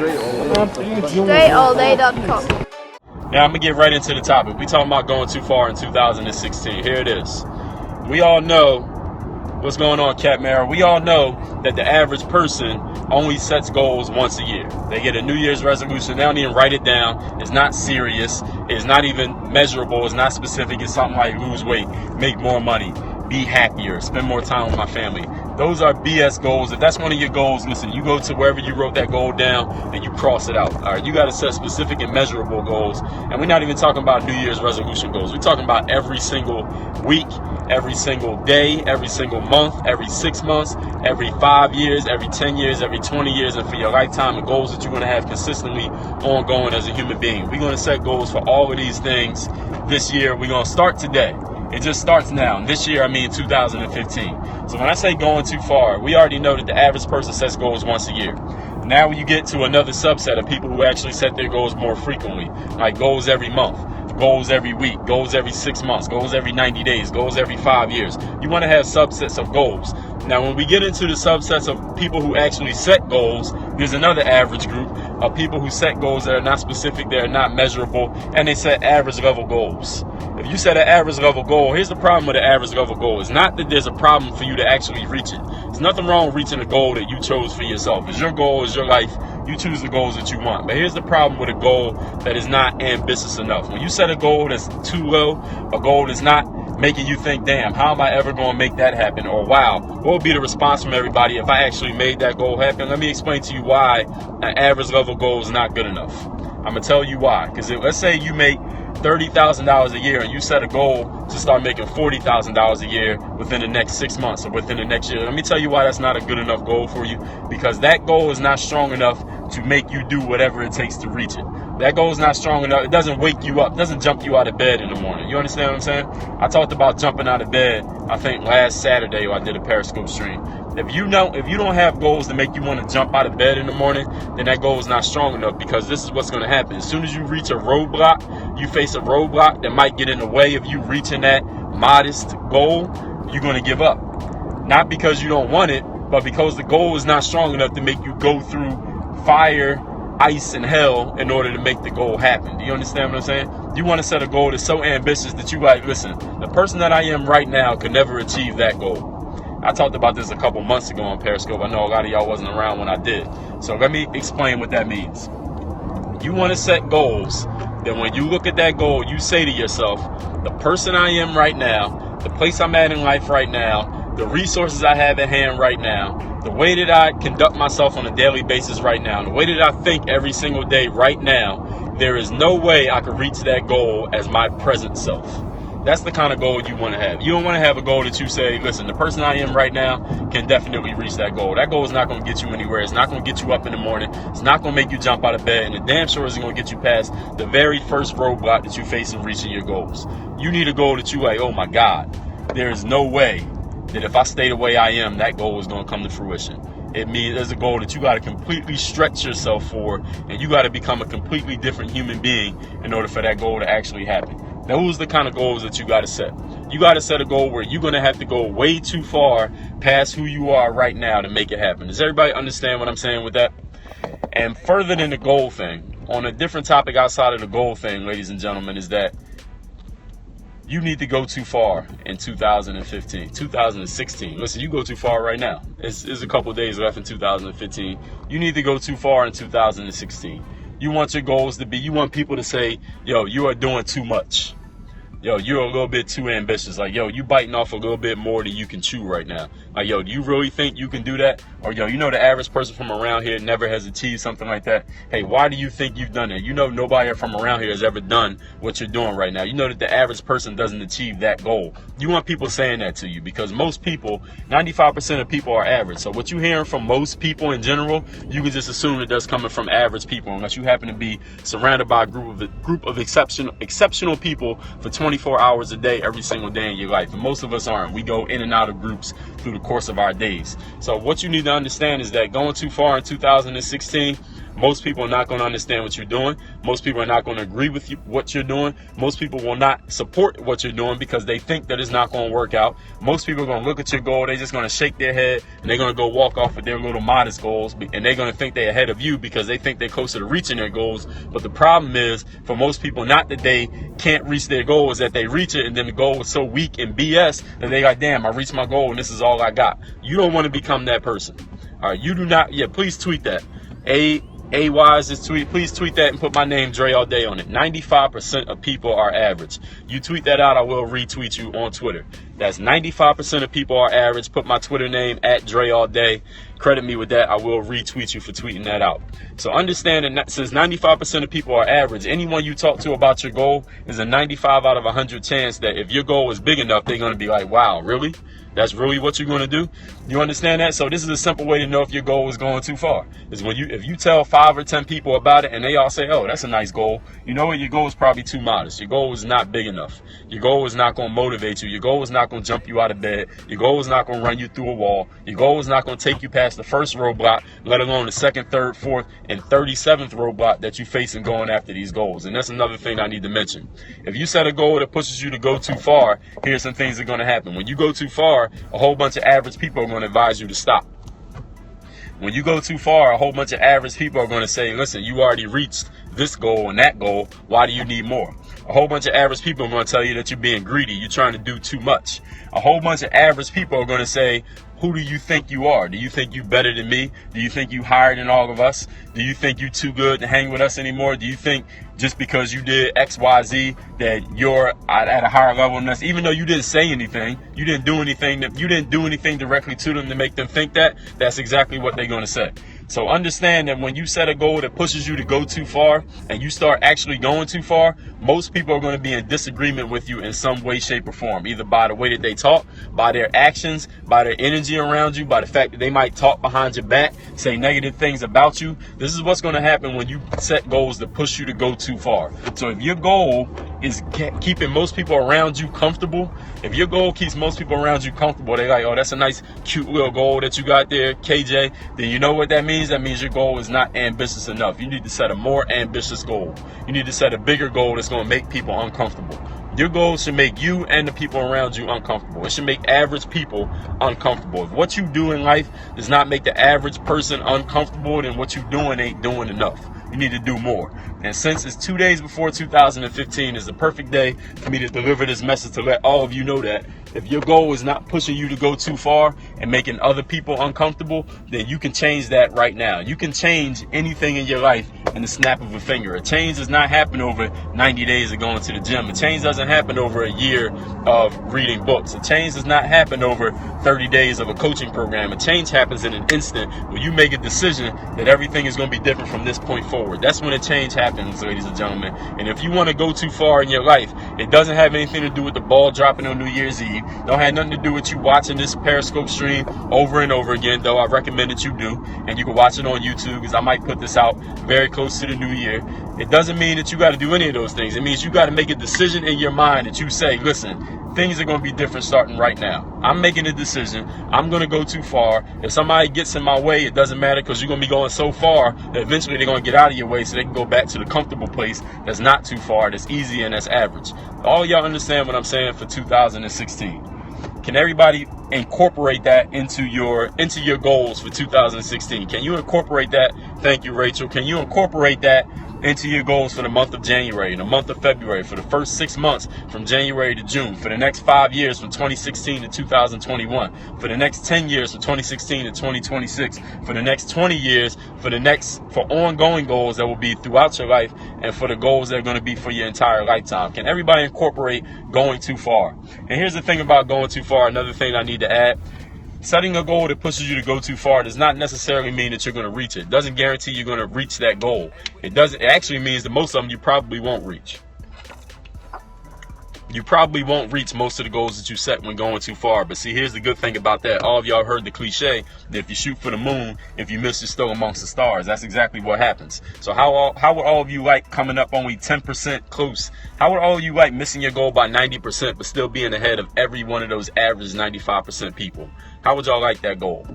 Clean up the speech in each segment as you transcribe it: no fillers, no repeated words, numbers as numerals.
DreAllDay.com. Now I'm gonna get right into the topic. We talking about going too far in 2016. Here it is. We all know what's going on, Cat Mara. We all know that the average person only sets goals once a year. They get a New Year's resolution. They don't even write it down. It's not serious. It's not even measurable. It's not specific. It's something like lose weight, make more money, be happier, spend more time with my family. Those are BS goals. If that's one of your goals, listen, you go to wherever you wrote that goal down and you cross it out. All right, you got to set specific and measurable goals. And we're not even talking about New Year's resolution goals. We're talking about every single week, every single day, every single month, every 6 months, every 5 years, every 10 years, every 20 years, and for your lifetime, the goals that you're going to have consistently ongoing as a human being. We're going to set goals for all of these things this year. We're going to start today. It just starts now. And this year, I mean 2015. So when I say going too far, we already know that the average person sets goals once a year. Now you get to another subset of people who actually set their goals more frequently, like goals every month, goals every week, goals every 6 months, goals every 90 days, goals every 5 years. You want to have subsets of goals. Now, when we get into the subsets of people who actually set goals, there's another average group of people who set goals that are not specific, that are not measurable, and they set average level goals. If you set an average level goal, here's the problem with an average level goal. It's not that there's a problem for you to actually reach it. There's nothing wrong with reaching a goal that you chose for yourself. It's your goal, it's your life. You choose the goals that you want. But here's the problem with a goal that is not ambitious enough. When you set a goal that's too low, a goal that's not making you think, damn, how am I ever going to make that happen? Or wow, what would be the response from everybody if I actually made that goal happen? Let me explain to you why an average level goal is not good enough. I'm going to tell you why. Because let's say you make $30,000 a year and you set a goal to start making $40,000 a year within the next 6 months or within the next year. Let me tell you why that's not a good enough goal for you. Because that goal is not strong enough to make you do whatever it takes to reach it. That goal is not strong enough. It doesn't wake you up. It doesn't jump you out of bed in the morning. You understand what I'm saying? I talked about jumping out of bed, I think last Saturday, when I did a Periscope stream. If you don't have goals to make you want to jump out of bed in the morning, then that goal is not strong enough, because this is what's going to happen. As soon as you reach a roadblock, you face a roadblock that might get in the way of you reaching that modest goal, you're going to give up. Not because you don't want it, but because the goal is not strong enough to make you go through fire, ice, and hell in order to make the goal happen. Do you understand what I'm saying? You want to set a goal that's so ambitious that you like, listen, the person that I am right now could never achieve that goal. I talked about this a couple months ago on Periscope. I know a lot of y'all wasn't around when I did. So let me explain what that means. You want to set goals that when you look at that goal, you say to yourself, the person I am right now, the place I'm at in life right now, the resources I have at hand right now, the way that I conduct myself on a daily basis right now, the way that I think every single day right now, there is no way I could reach that goal as my present self. That's the kind of goal you want to have. You don't want to have a goal that you say, listen, the person I am right now can definitely reach that goal. That goal is not going to get you anywhere. It's not going to get you up in the morning. It's not going to make you jump out of bed. And it damn sure isn't going to get you past the very first roadblock that you face in reaching your goals. You need a goal that you like, oh my God, there is no way that if I stay the way I am, that goal is going to come to fruition. It means there's a goal that you got to completely stretch yourself for, and you got to become a completely different human being in order for that goal to actually happen. Those are the kind of goals that you got to set. You got to set a goal where you're going to have to go way too far past who you are right now to make it happen. Does everybody understand what I'm saying with that? And further than the goal thing, on a different topic outside of the goal thing, ladies and gentlemen, is that you need to go too far in 2016. Listen, you go too far right now. It's a couple days left in 2015. You need to go too far in 2016. You want your goals to be, you want people to say, yo, you are doing too much. Yo, you're a little bit too ambitious. Like, yo, you biting off a little bit more than you can chew right now. Like, yo, do you really think you can do that? Or, yo, you know the average person from around here never has achieved something like that. Hey, why do you think you've done it? You know nobody from around here has ever done what you're doing right now. You know that the average person doesn't achieve that goal. You want people saying that to you because most people, 95% of people are average. So what you're hearing from most people in general, you can just assume that that's coming from average people unless you happen to be surrounded by a group of exceptional people for 24 hours a day, every single day in your life. And most of us aren't. We go in and out of groups through the course of our days. So what you need to understand is that going too far in 2016, Most people are not going to understand what you're doing. Most people are not going to agree with you, what you're doing. Most people will not support what you're doing because they think that it's not going to work out. Most people are going to look at your goal. They're just going to shake their head and they're going to go walk off with their little modest goals. And they're going to think they're ahead of you because they think they're closer to reaching their goals. But the problem is, for most people, not that they can't reach their goal, is that they reach it and then the goal is so weak and BS that they like, damn, I reached my goal and this is all I got. You don't want to become that person. All right, you do not. Yeah, please tweet that. AY is tweet. Please tweet that and put my name DreAllDay on it. 95% of people are average. You tweet that out, I will retweet you on Twitter. That's 95% of people are average. Put my Twitter name at DreAllDay. Credit me with that. I will retweet you for tweeting that out. So understand that since 95% of people are average, anyone you talk to about your goal is a 95 out of 100 chance that if your goal is big enough, they're going to be like, wow, really? That's really what you're going to do? You understand that? So this is a simple way to know if your goal is going too far. Is when if you tell 5 or 10 people about it and they all say, oh, that's a nice goal, you know what? Your goal is probably too modest. Your goal is not big enough. Your goal is not going to motivate you. Your goal is not going to jump you out of bed. Your goal is not going to run you through a wall. Your goal is not going to take you past the first roadblock, let alone the second, third, fourth, and 37th roadblock that you face in going after these goals. And that's another thing I need to mention. If you set a goal that pushes you to go too far, here's some things that are going to happen. When you go too far, a whole bunch of average people are going to advise you to stop. When you go too far, a whole bunch of average people are going to say, listen, you already reached this goal and that goal. Why do you need more? A whole bunch of average people are going to tell you that you're being greedy. You're trying to do too much. A whole bunch of average people are going to say, who do you think you are? Do you think you better than me? Do you think you higher than all of us? Do you think you too good to hang with us anymore? Do you think just because you did X, Y, Z that you're at a higher level than us? Even though you didn't say anything, you didn't do anything directly to them to make them think that, that's exactly what they're going to say. So understand that when you set a goal that pushes you to go too far and you start actually going too far, most people are going to be in disagreement with you in some way, shape, or form, either by the way that they talk, by their actions, by their energy around you, by the fact that they might talk behind your back, say negative things about you. This is what's going to happen when you set goals that push you to go too far. So if your goal is keeping most people around you comfortable, if your goal keeps most people around you comfortable, they're like, oh, that's a nice, cute little goal that you got there, KJ, then you know what that means? That means your goal is not ambitious enough. You need to set a more ambitious goal. You need to set a bigger goal that's going to make people uncomfortable. Your goal should make you and the people around you uncomfortable. It should make average people uncomfortable. If what you do in life does not make the average person uncomfortable, then what you're doing ain't doing enough. You need to do more. And since it's 2 days before 2015 is the perfect day for me to deliver this message to let all of you know that if your goal is not pushing you to go too far and making other people uncomfortable, then you can change that right now. You can change anything in your life in the snap of a finger. A change does not happen over 90 days of going to the gym. A change doesn't happen over a year of reading books. A change does not happen over 30 days of a coaching program. A change happens in an instant when you make a decision that everything is going to be different from this point forward. That's when a change happens, ladies and gentlemen. And if you want to go too far in your life, it doesn't have anything to do with the ball dropping on New Year's Eve. Don't have nothing to do with you watching this Periscope stream over and over again, though I recommend that you do. And you can watch it on YouTube because I might put this out very close to the new year. It doesn't mean that you got to do any of those things. It means you got to make a decision in your mind that you say, listen, things are going to be different starting right now. I'm making a decision. I'm going to go too far. If somebody gets in my way, it doesn't matter because you're going to be going so far that eventually they're going to get out of your way so they can go back to the comfortable place that's not too far, that's easy, and that's average. All y'all understand what I'm saying for 2016. Can everybody incorporate that into your goals for 2016? Can you incorporate that? Thank you, Rachel. Can you incorporate that into your goals for the month of January and the month of February, for the first 6 months from January to June, for the next 5 years from 2016 to 2021, for the next 10 years from 2016 to 2026, for the next 20 years, for ongoing goals that will be throughout your life, and for the goals that are going to be for your entire lifetime? Can everybody incorporate going too far? And here's the thing about going too far, another thing I need to add. Setting a goal that pushes you to go too far does not necessarily mean that you're going to reach it. It doesn't guarantee you're going to reach that goal. It actually means that most of them you probably won't reach. You probably won't reach most of the goals that you set when going too far. But see, here's the good thing about that. All of y'all heard the cliche that if you shoot for the moon, if you miss, you're still amongst the stars. That's exactly what happens. So how would all of you like coming up only 10% close? How would all of you like missing your goal by 90% but still being ahead of every one of those average 95% people? How would y'all like that goal?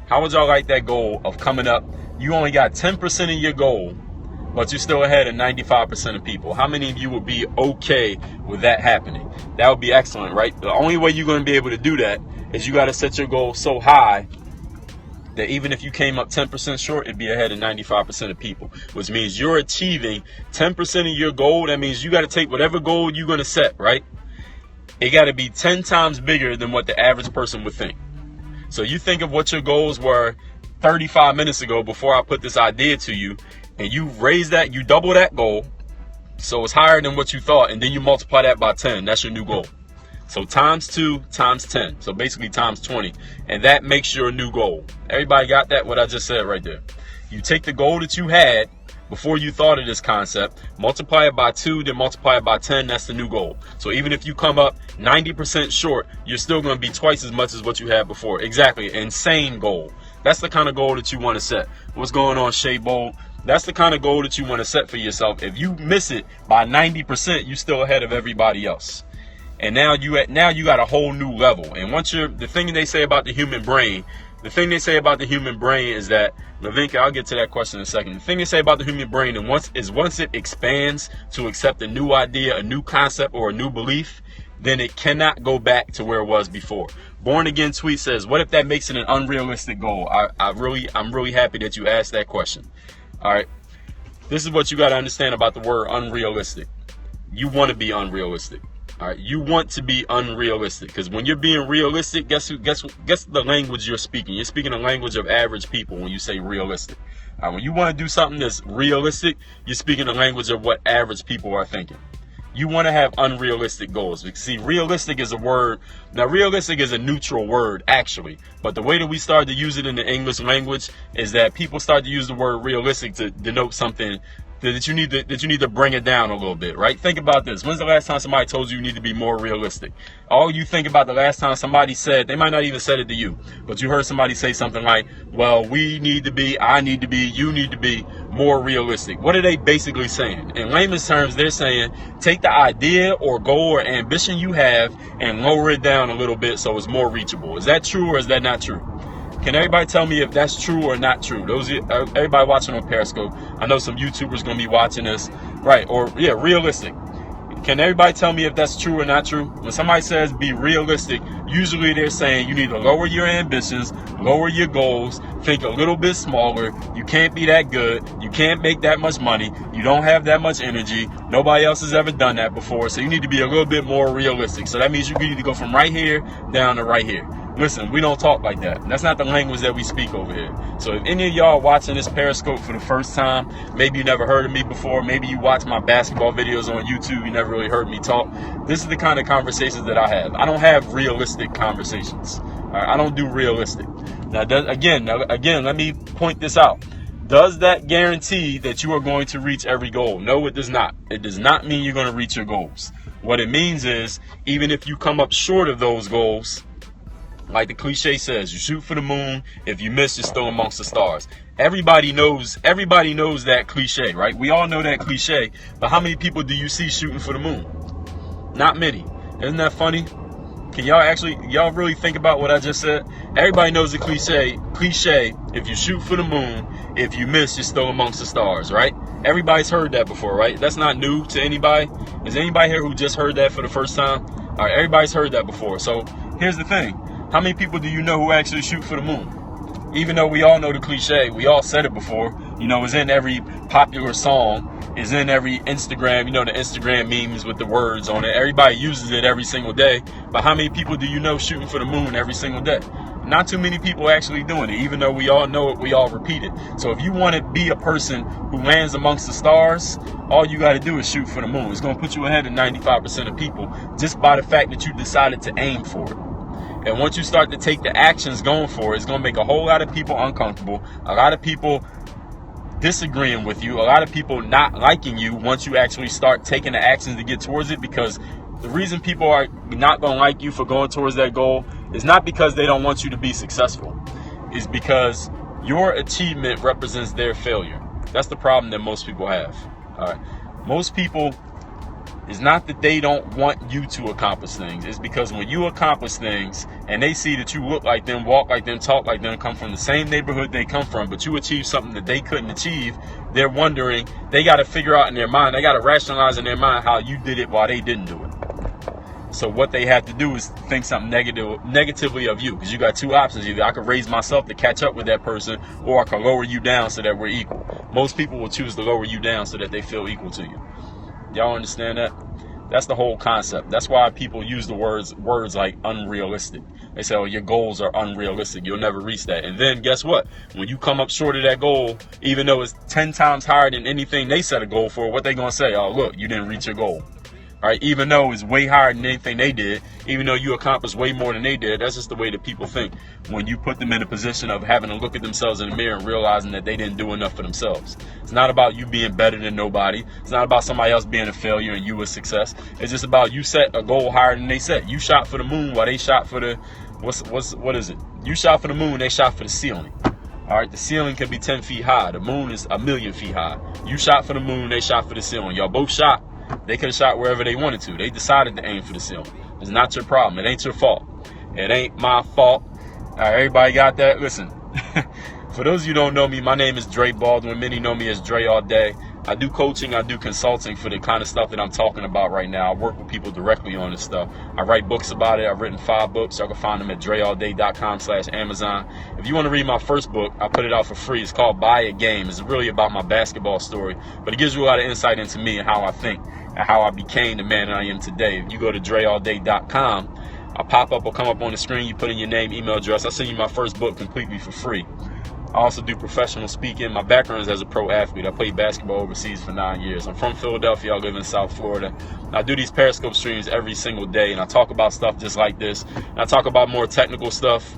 How would y'all like that goal of coming up? You only got 10% of your goal, but you're still ahead of 95% of people. How many of you would be okay with that happening? That would be excellent, right? The only way you're going to be able to do that is you got to set your goal so high that even if you came up 10% short, it'd be ahead of 95% of people, which means you're achieving 10% of your goal. That means you got to take whatever goal you're going to set, right? It got to be 10 times bigger than what the average person would think. So you think of what your goals were 35 minutes ago before I put this idea to you, and you raise that, you double that goal, so it's higher than what you thought, and then you multiply that by 10. That's your new goal. So times 2 times 10. So basically times 20. And that makes your new goal. Everybody got that? What I just said right there. You take the goal that you had before you thought of this concept, multiply it by 2, then multiply it by 10. That's the new goal. So even if you come up 90% short, you're still going to be twice as much as what you had before. Exactly. Insane goal. That's the kind of goal that you want to set. What's going on, Shea Bold? That's the kind of goal that you want to set for yourself. If you miss it by 90%, you're still ahead of everybody else. And now you got a whole new level. And once the thing they say about the human brain is that, Lavinka, I'll get to that question in a second. The thing they say about the human brain once it expands to accept a new idea, a new concept, or a new belief, then it cannot go back to where it was before. Born Again Tweet says, what if that makes it an unrealistic goal? I'm really happy that you asked that question. All right. This is what you got to understand about the word unrealistic. You want to be unrealistic. All right, you want to be unrealistic, because when you're being realistic, guess the language you're speaking. You're speaking the language of average people when you say realistic. All right, when you want to do something that's realistic, you're speaking the language of what average people are thinking. You want to have unrealistic goals. Because see, realistic is a word. Now, realistic is a neutral word, actually. But the way that we started to use it in the English language is that people start to use the word realistic to denote something that you need to bring it down a little bit, right? Think about this. When's the last time somebody told you need to be more realistic? All you think about the last time somebody said, they might not even said it to you, but you heard somebody say something like, well, we need to be, I need to be, you need to be more realistic. What are they basically saying? In layman's terms, they're saying, take the idea or goal or ambition you have and lower it down a little bit so it's more reachable. Is that true or is that not true? Can everybody tell me if that's true or not true? Everybody watching on Periscope. I know some YouTubers going to be watching this. Right, or yeah, realistic. Can everybody tell me if that's true or not true? When somebody says be realistic, usually they're saying you need to lower your ambitions, lower your goals, think a little bit smaller. You can't be that good. You can't make that much money. You don't have that much energy. Nobody else has ever done that before. So you need to be a little bit more realistic. So that means you need to go from right here down to right here. Listen, we don't talk like that. That's not the language that we speak over here. So if any of y'all watching this Periscope for the first time, maybe you never heard of me before, maybe you watch my basketball videos on YouTube, you never really heard me talk, this is the kind of conversations that I have. I don't have realistic conversations. All right? I don't do realistic. Now, again, let me point this out. Does that guarantee that you are going to reach every goal? No, it does not. It does not mean you're going to reach your goals. What it means is, even if you come up short of those goals, like the cliche says, you shoot for the moon. If you miss, you're still amongst the stars. Everybody knows that cliche, right? We all know that cliche. But how many people do you see shooting for the moon? Not many. Isn't that funny? Can y'all really think about what I just said? Everybody knows the cliche. If you shoot for the moon, if you miss, you're still amongst the stars, right? Everybody's heard that before, right? That's not new to anybody. Is anybody here who just heard that for the first time? All right, everybody's heard that before. So here's the thing. How many people do you know who actually shoot for the moon? Even though we all know the cliche, we all said it before, it's in every popular song, it's in every Instagram, the Instagram memes with the words on it. Everybody uses it every single day. But how many people do you know shooting for the moon every single day? Not too many people actually doing it. Even though we all know it, we all repeat it. So if you want to be a person who lands amongst the stars, all you got to do is shoot for the moon. It's going to put you ahead of 95% of people just by the fact that you decided to aim for it. And once you start to take the actions going for it, it's going to make a whole lot of people uncomfortable. A lot of people disagreeing with you. A lot of people not liking you once you actually start taking the actions to get towards it. Because the reason people are not going to like you for going towards that goal is not because they don't want you to be successful. It's because your achievement represents their failure. That's the problem that most people have. All right. Most people It's not that they don't want you to accomplish things. It's because when you accomplish things and they see that you look like them, walk like them, talk like them, come from the same neighborhood they come from, but you achieve something that they couldn't achieve, they're wondering, they got to figure out in their mind, they got to rationalize in their mind how you did it while they didn't do it. So what they have to do is think something negatively of you, because you got two options. Either I could raise myself to catch up with that person, or I could lower you down so that we're equal. Most people will choose to lower you down so that they feel equal to you. Y'all understand that? That's the whole concept. That's why people use the words like unrealistic. They say, oh, your goals are unrealistic. You'll never reach that. And then guess what? When you come up short of that goal, even though it's 10 times higher than anything they set a goal for, what they going to say? Oh, look, you didn't reach your goal. All right, even though it's way higher than anything they did, even though you accomplished way more than they did, that's just the way that people think when you put them in a position of having to look at themselves in the mirror and realizing that they didn't do enough for themselves. It's not about you being better than nobody. It's not about somebody else being a failure and you a success. It's just about you set a goal higher than they set. You shot for the moon while they shot for the, what is it? You shot for the moon, they shot for the ceiling. All right, the ceiling can be 10 feet high. The moon is 1,000,000 feet high. You shot for the moon, they shot for the ceiling. Y'all both shot. They could have shot wherever they wanted to. They decided to aim for the ceiling. It's not your problem. It ain't your fault. It ain't my fault. All right, everybody got that? Listen, for those of you who don't know me, my name is Dre Baldwin. Many know me as DreAllDay. I do coaching. I do consulting for the kind of stuff that I'm talking about right now. I work with people directly on this stuff. I write books about it. I've written 5 books. Y'all can find them at DreAllDay.com/Amazon. If you want to read my first book, I put it out for free. It's called Buy a Game. It's really about my basketball story, but it gives you a lot of insight into me and how I think and how I became the man that I am today. If you go to DreAllDay.com, a pop-up will come up on the screen. You put in your name, email address. I'll send you my first book completely for free. I also do professional speaking. My background is as a pro athlete. I played basketball overseas for 9 years. I'm from Philadelphia. I live in South Florida. I do these Periscope streams every single day, and I talk about stuff just like this. And I talk about more technical stuff.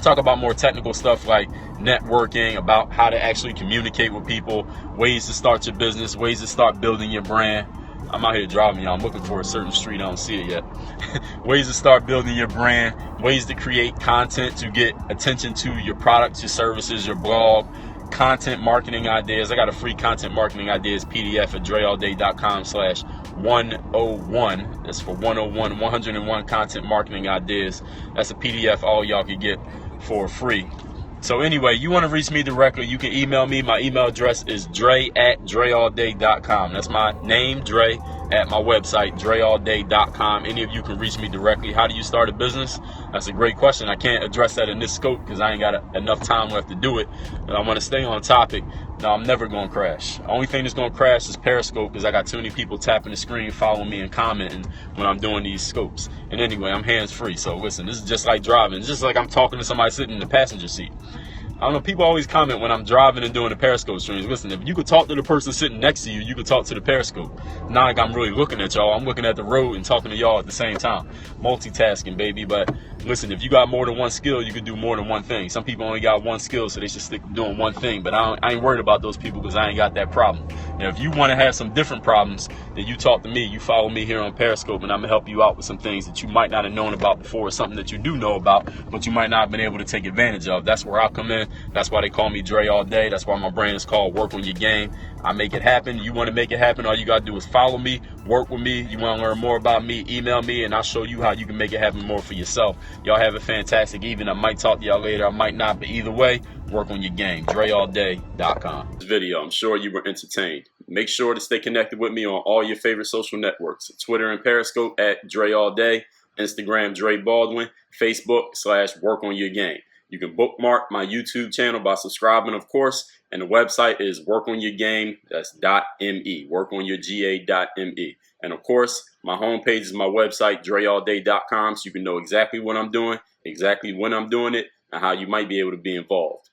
Talk about more technical stuff like networking, about how to actually communicate with people, ways to start your business, ways to start building your brand. I'm out here driving, y'all. I'm looking for a certain street. I don't see it yet. Ways to start building your brand, ways to create content to get attention to your products, your services, your blog, content marketing ideas. I got a free content marketing ideas PDF at DreAllDay.com/101. That's for 101 content marketing ideas. That's a PDF all y'all can get for free. So anyway, you want to reach me directly, you can email me. My email address is Dre@DreAllDay.com. That's my name, Dre, at my website, DreAllDay.com. Any of you can reach me directly. How do you start a business? That's a great question. I can't address that in this scope because I ain't got enough time left to do it. But I want to stay on topic. No, I'm never going to crash. The only thing that's going to crash is Periscope because I got too many people tapping the screen, following me, and commenting when I'm doing these scopes. And anyway, I'm hands-free. So listen, this is just like driving. It's just like I'm talking to somebody sitting in the passenger seat. I don't know, people always comment when I'm driving and doing the Periscope streams. Listen, if you could talk to the person sitting next to you, you could talk to the Periscope. Not like I'm really looking at y'all. I'm looking at the road and talking to y'all at the same time. Multitasking, baby. But listen, if you got more than one skill, you can do more than one thing. Some people only got one skill, so they should stick to doing one thing. But I ain't worried about those people because I ain't got that problem. Now, if you want to have some different problems, then you talk to me. You follow me here on Periscope, and I'm going to help you out with some things that you might not have known about before, or something that you do know about, but you might not have been able to take advantage of. That's where I come in. That's why they call me DreAllDay. That's why my brand is called Work on Your Game. I make it happen. You want to make it happen, all you got to do is follow me, work with me. You want to learn more about me, email me, and I'll show you how you can make it happen more for yourself. Y'all have a fantastic evening. I might talk to y'all later. I might not, but either way, work on your game. DreAllDay.com. This video, I'm sure you were entertained. Make sure to stay connected with me on all your favorite social networks. Twitter and Periscope at DreAllDay. Instagram, Dre Baldwin. Facebook /Work on Your Game. You can bookmark my YouTube channel by subscribing, of course. And the website is workonyourgame. That's .me. Workonyourga.me. And of course, my homepage is my website, DreAllDay.com, so you can know exactly what I'm doing, exactly when I'm doing it, and how you might be able to be involved.